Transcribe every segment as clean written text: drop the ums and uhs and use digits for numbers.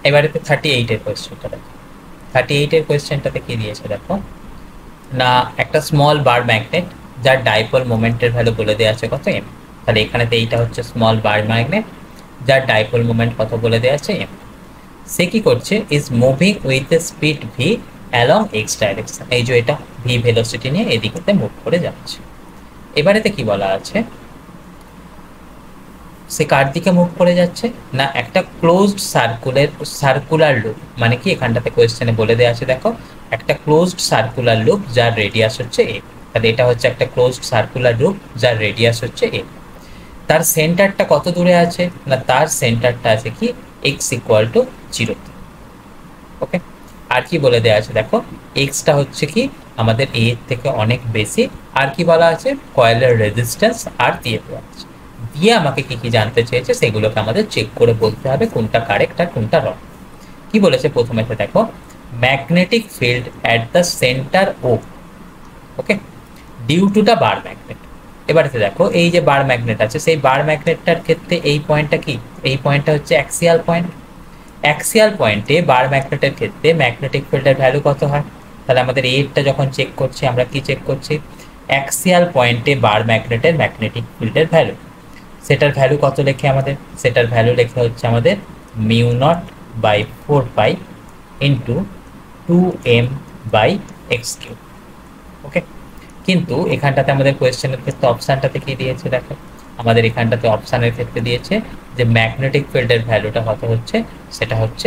এবারে 38 এর কোয়েশ্চেনটা দেখো। 38 এর কোয়েশ্চেনটাতে কি দিয়েছে দেখো না, একটা স্মল বার ম্যাগনেট যার ডাইপোল মোমেন্টের ভ্যালু বলে দেওয়া আছে কত এম। তাহলে এখানেতে এইটা হচ্ছে স্মল বার ম্যাগনেট যার ডাইপোল মোমেন্ট কত বলে দেওয়া আছে এম। সে কি করছে, is moving with the speed V along x direction. এই যে এটা ভি ভেলোসিটি নিয়ে এদিকেতে মুভ করে যাচ্ছে। এবারেতে কি বলা আছে, সে কার দিকে মুভ করে যাচ্ছে না একটা ক্লোজড সার্কুলার লুপ, মানে কি এখানটাতে কোয়েশ্চেনে বলে দেওয়া আছে দেখো একটা ক্লোজড সার্কুলার লুপ যার রেডিয়াস হচ্ছে এ। তাহলে এটা হচ্ছে একটা ক্লোজড সার্কুলার লুপ যার রেডিয়াস হচ্ছে এ। তার সেন্টারটা কত দূরে আছে না, তার সেন্টারটা আছে কি এক্স ইকুয়াল টু 0। ওকে, আর কি বলে দেওয়া আছে দেখো, এক্সটা হচ্ছে কি আমাদের এ থেকে অনেক বেশি। আর কি বলা আছে, কয়েলের রেজিস্ট্যান্স আর দিয়ে দেওয়া আছে। দিয়ে আমাকে কি কি জানতে চেয়েছে সেগুলোকে আমাদের চেক করে বলতে হবে কোনটা কারেক্ট আর কোনটা রং। কি বলেছে প্রথমেতে দেখো, magnetic field at the centre ও, okay, due to the bar magnet. এবারে দেখো এই যে বার ম্যাগনেট আছে সেই বার ম্যাগনেটটার ক্ষেত্রে এই পয়েন্টটা কি, এই পয়েন্টটা হচ্ছে অ্যাক্সিয়াল পয়েন্ট। অ্যাক্সিয়াল পয়েন্টে বার ম্যাগনেটের ক্ষেত্রে ম্যাগনেটিক ফিল্ডের ভ্যালু কত হয়। তাহলে আমাদের এইটা যখন চেক করছি আমরা কি চেক করছি, অ্যাক্সিয়াল পয়েন্টে বার ম্যাগনেটের ম্যাগনেটিক ফিল্ডের ভ্যালু, সেটার ভ্যালু কত লেখে আমাদের, সেটার ভ্যালু লেখা হচ্ছে আমাদের mu naught by 4 pi into 2m by X cube. Okay, কিন্তু এখানটাতে আমাদের কোয়েশ্চেনের ক্ষেত্রে অপশানটাতে কি দিয়েছে দেখো, আমাদের এখানটাতে অপশানের ক্ষেত্রে দিয়েছে যে ম্যাগনেটিক ফিল্ডের ভ্যালুটা কত হচ্ছে, সেটা হচ্ছে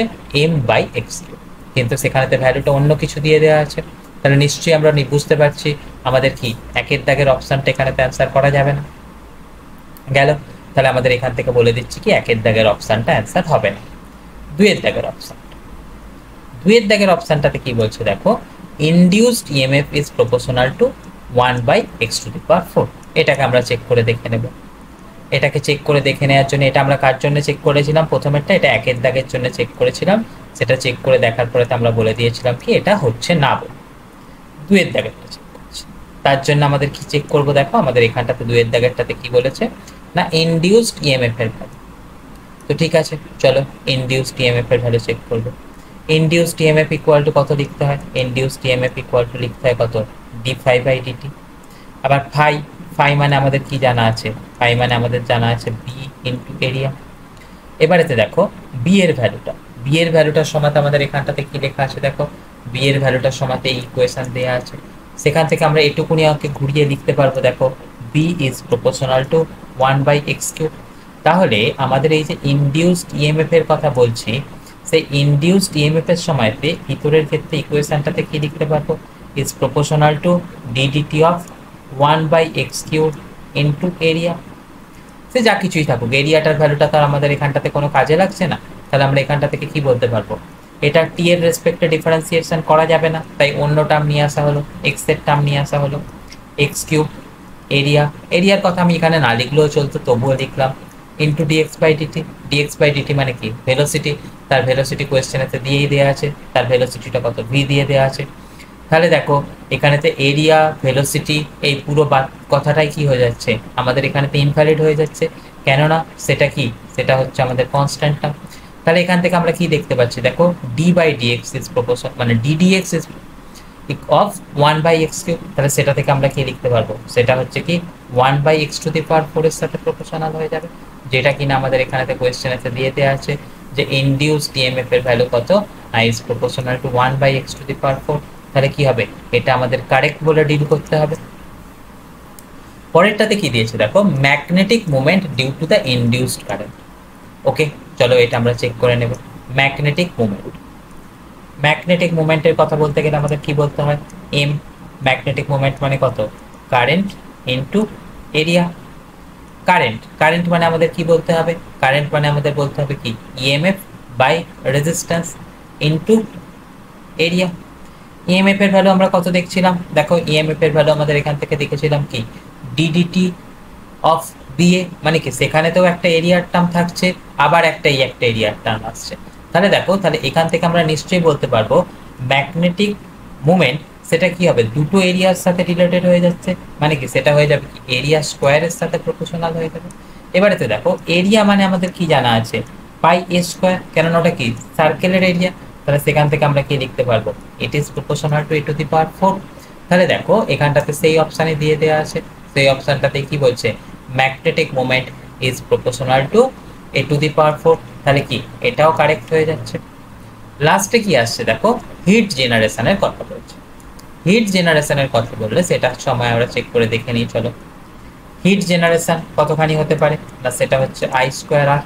m বাই এক্স কিউব, কিন্তু সেখানেতে ভ্যালুটা অন্য কিছু দিয়ে দেওয়া আছে। তাহলে নিশ্চয়ই আমরা বুঝতে পারছি আমাদের কি একের দাগের অপশানটা এখানেতে অ্যান্সার করা যাবে না, গেল। তাহলে আমাদের এখান থেকে বলে দিচ্ছি কি একের দাগের অপশানটা অ্যান্সার হবে না। দুইয়ের দাগের অপশান, দুইয়ের দাগের অপশানটাতে কি বলছে দেখো, induced EMF is proportional to 1/x⁴। এটাকে আমরা চেক করে দেখে নেব। এটাকে চেক করে দেখে নেওয়ার জন্য, এটা আমরা কার জন্য চেক করেছিলাম প্রথমেরটা, এটা একের দাগের জন্য চেক করেছিলাম। সেটা চেক করে দেখার পরে আমরা বলে দিয়েছিলাম কি এটা হচ্ছে না বলে। দুইয়ের দাগেরটা চেক করছি, তার জন্য আমাদের কি চেক করব দেখো, আমাদের এখানটাতে দুইয়ের দাগেরটাতে কি বলেছে না ইনডিউসড ইএমএফ এর ভ্যালু। তো ঠিক আছে, চলো ইনডিউসড ইএমএফ এর ভ্যালু চেক করব। ইনডিউসড ইএমএফ ইকুয়াল টু কত লিখতে হয়, ইনডিউসড ইএমএফ ইকুয়াল টু লিখতে হয় কত, d∅/dt। আবার ফাই, ফাই মানে আমাদের কি জানা আছে, ফাই মানে আমাদের জানা আছে বি ইন্টু এরিয়া। এবারেতে দেখো বি এর ভ্যালুটা, বি এর ভ্যালুটার সময় আমাদের এখানটাতে কি লেখা আছে দেখো, বি এর ভ্যালুটার সময় এই ইকুয়েশন দেওয়া আছে। সেখান থেকে আমরা এটুকুনি আমাকে ঘুরিয়ে লিখতে পারবো দেখো, B is proportional two 1/x⁵। তাহলে আমাদের এই যে ইনডিউসড ইএমএফ এর কথা বলছি, সেই ইনডিউসড ইএমএফ এর সময়তে ভিতরের ক্ষেত্রে ইকুয়েশনটাতে কি লিখতে পারবো, is proportional to DDT of 1/x³ into area. সে যা কিছুই থাকুক, এরিয়াটার ভ্যালুটা তো আমাদের এখানটাতে কোনো কাজে লাগছে না। তাহলে আমরা এখানটা থেকে কি বলতে পারবো, এটা টি এর রেসপেক্টে ডিফারেন্সিয়েশন করা যাবে না, তাই অন্য টার্ম নিয়ে আসা হলো, এক্স এর টার্ম নিয়ে আসা হলো, x³ এরিয়া। এরিয়ার কথা আমি এখানে না লিখলেও চলতো, তবুও লিখলাম ইন্টু dx/dt। dx/dt মানে কি ভেলোসিটি, তার ভেলোসিটি কোয়েশ্চেনেতে দিয়েই দেওয়া আছে, তার ভেলোসিটিটা কত ভি দিয়ে দেওয়া আছে। তাহলে দেখো এখানেতে এরিয়া ভেলোসিটি এই পুরো কথাটাই কি হয়ে যাচ্ছে আমাদের এখানেতে ইনভ্যালিড হয়ে যাচ্ছে, কেননা সেটা কি, সেটা হচ্ছে আমাদের কনস্ট্যান্ট টার্ম। তাহলে এখান থেকে আমরা কি দেখতে পাচ্ছি দেখো, d/dx ইজ প্রপোর্শনাল মানে ddx ইজ অফ 1/x⁵। তাহলে সেটা থেকে আমরা কি লিখতে পারবো, সেটা হচ্ছে কি 1/x⁴ এর সাথে প্রপোর্শনাল হয়ে যাবে, যেটা কিনা আমাদের এখানেতে কোয়েশ্চেনেতে দিয়ে দেওয়া আছে যে ইনডিউসড ইএমএফ এর ভ্যালু কত, ইজ প্রপোর্শনাল টু 1/x⁴। তাহলে কি হবে, এটা আমাদের কারেক্ট বলে ডিল করতে হবে। পরেরটাতে কি দিয়েছে দেখো, magnetic moment due to the induced current. Okay, চলো এটা আমরা চেক করে নেব। ম্যাগনেটিক মোমেন্ট, ম্যাগনেটিক মোমেন্টের কথা বলতে গেলে আমাদের কি বলতে হয়, এম। ম্যাগনেটিক মোমেন্ট মানে কত, current into area. Current, current মানে আমাদের কি বলতে হবে, কারেন্ট মানে আমাদের বলতে হবে কি EMF by resistance into area. EMF এর ভ্যালু আমরা কত দেখছিলাম দেখো, ইএমএফ এর ভ্যালু আমাদের এখান থেকে দেখেছিলাম কি ডিডিটি অফ বিএ, মানে কি সেখানেতেও একটা এরিয়ার টার্ম থাকছে, আবার একটা এরিয়ার টার্ম আসছে। তাহলে দেখো, তাহলে এখান থেকে আমরা নিশ্চয়ই বলতে পারবো ম্যাগনেটিক মুভমেন্ট সেটা কি হবে, দুটো এরিয়ার সাথে রিলেটেড হয়ে যাচ্ছে, মানে কি সেটা হয়ে যাবে কি এরিয়া স্কোয়ারের সাথে প্রপোর্শনাল হয়ে যাবে। এবারে তো দেখো এরিয়া মানে আমাদের কি জানা আছে, পাই এ স্কোয়ার, কেননা ওটা কি সার্কেলের এরিয়া। তাহলে সেখান থেকে আমরা কি লিখতে পারবো, it is proportional to A to the power 4। তাহলে দেখো এখানটাতে সেই অপশানে দিয়ে দেওয়া আছে, সেই অপশানটাতে কি বলছে, magnetic moment is proportional to A to the power 4। তাহলে কি এটাও কারেক্ট হয়ে যাচ্ছে। লাস্টে কি আসছে দেখো, হিট জেনারেশনের কথা বলছে। হিট জেনারেশনের কথা বললে সেটা সময় আমরা চেক করে দেখে নিই, চলো। হিট জেনারেশন কতখানি হতে পারে না, সেটা হচ্ছে আই স্কোয়ার আর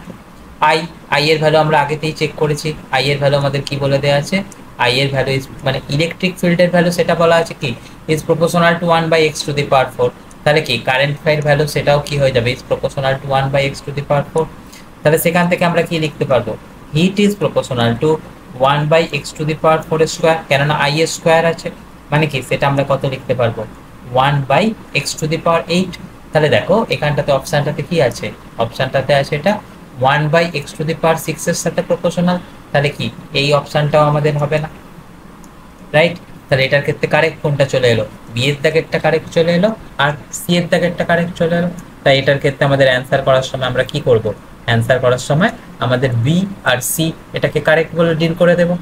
আই। আই এর ভ্যালু আমরা আগেতেই চেক করেছি, আই এর ভ্যালু আমাদের কি বলে দেওয়া আছে, আই এর ভ্যালু ইজ মানে ইলেকট্রিক ফিল্ডের ভ্যালু, সেটা বলা আছে কি ইজ প্রপোর্শনাল টু 1/x⁴। তাহলে কি কারেন্ট এর ভ্যালু সেটাও কি হয়ে যাবে, ইজ প্রপোর্শনাল টু 1/x⁴। তাহলে সেখান থেকে আমরা কি লিখতে পারবো, heat is proportional to 1/x⁴ square, কেননা আই এর স্কোয়ার আছে, মানে কি সেটা আমরা কত লিখতে পারবো, 1/x⁸। তাহলে দেখো এখানটাতে অপশানটাতে কি আছে, অপশানটাতে আছে এটা 1/x⁶ এর সাথে প্রপোর্শনাল। তাহলে কি এই অপশানটাও আমাদের হবে না, রাইট। তাহলে এটার ক্ষেত্রে কারেক্ট কোনটা চলে এলো, বি এর দাগেরটা কারেক্ট চলে এলো, আর সি এর দাগেরটা কারেক্ট চলে এলো। তাই এটার ক্ষেত্রে আমাদের অ্যান্সার করার সময় আমরা কি করব, অ্যান্সার করার সময় আমাদের বি আর সি এটাকে কারেক্ট বলে ডিল করে দেবো।